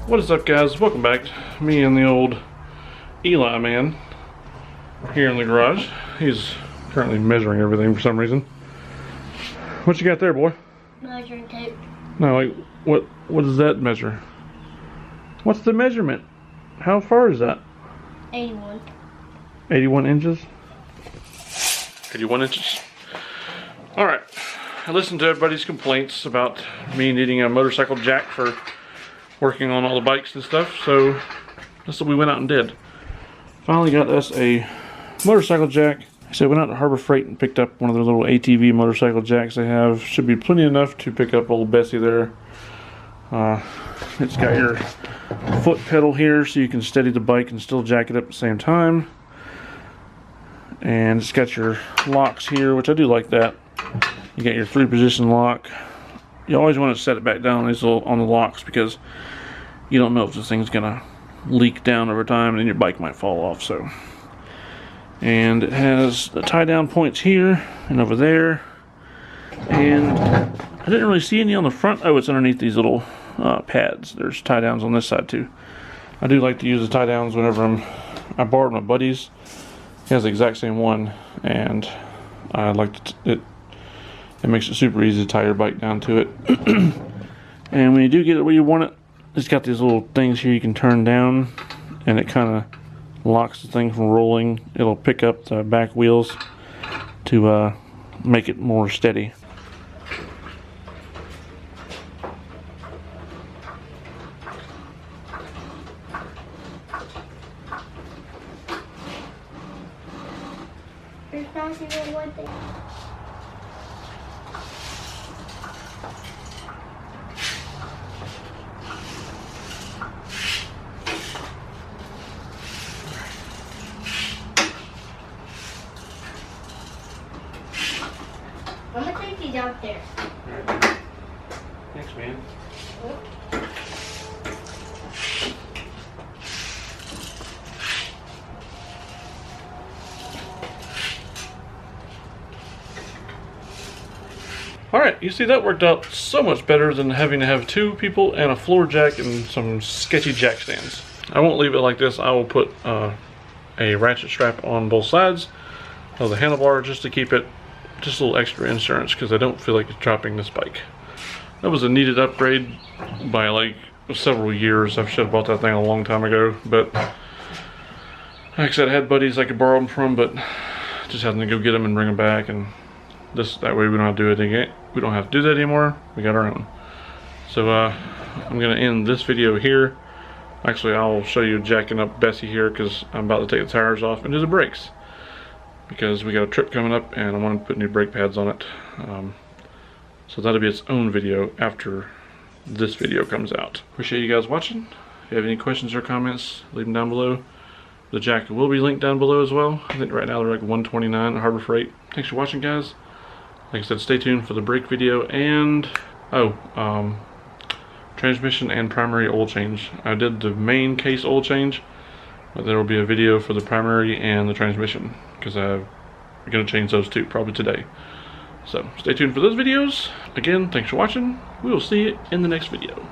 What is up, guys? Welcome back. Me and the old Eli man here in the garage. He's currently measuring everything for some reason. What you got there, boy? Measuring tape. No, like what does that measure? What's the measurement? How far is that? 81. 81 inches? 81 inches. Alright. I listened to everybody's complaints about me needing a motorcycle jack for working on all the bikes and stuff, so that's what we went out and did. Finally got us a motorcycle jack. So I went out to Harbor Freight and picked up one of their little ATV motorcycle jacks they have. Should be plenty enough to pick up old Bessie there. It's got your foot pedal here so you can steady the bike and still jack it up at the same time. And it's got your locks here, which I do like that. You got your 3-position lock. You always want to set it back down on the locks because you don't know if this thing's gonna leak down over time and then your bike might fall off. So, and it has the tie down points here and over there, and I didn't really see any on the front. Oh, it's underneath these little pads. There's tie downs on this side too. I do like to use the tie downs whenever I borrowed my buddy's. He has the exact same one, and I like it. It makes it super easy to tie your bike down to it. And when you do get it where you want it, it's got these little things here you can turn down, and it kind of locks the thing from rolling. It'll pick up the back wheels to make it more steady. There's not even one thing. I'm gonna take these out there. Thanks, man. Alright, you see, that worked out so much better than having to have 2 people and a floor jack and some sketchy jack stands. I won't leave it like this. I will put a ratchet strap on both sides of the handlebar just to keep it just a little extra insurance, because I don't feel like it's dropping this bike. That was a needed upgrade by like several years. I should have bought that thing a long time ago, but like I said, I had buddies I could borrow them from, but just having to go get them and bring them back, and that way we don't have to do it again. We don't have to do that anymore. We got our own. So I'm gonna end this video here. Actually, I'll show you jacking up Bessie here because I'm about to take the tires off and do the brakes, because we got a trip coming up and I want to put new brake pads on it. So that'll be its own video after this video comes out. Appreciate you guys watching. If you have any questions or comments, leave them down below. The jacket will be linked down below as well. I think right now they're like $129 at Harbor Freight. Thanks for watching, guys. Like I said, stay tuned for the brake video and transmission and primary oil change. I did the main case oil change, but there will be a video for the primary and the transmission, because I'm going to change those too, probably today. So stay tuned for those videos. Again, thanks for watching. We will see you in the next video.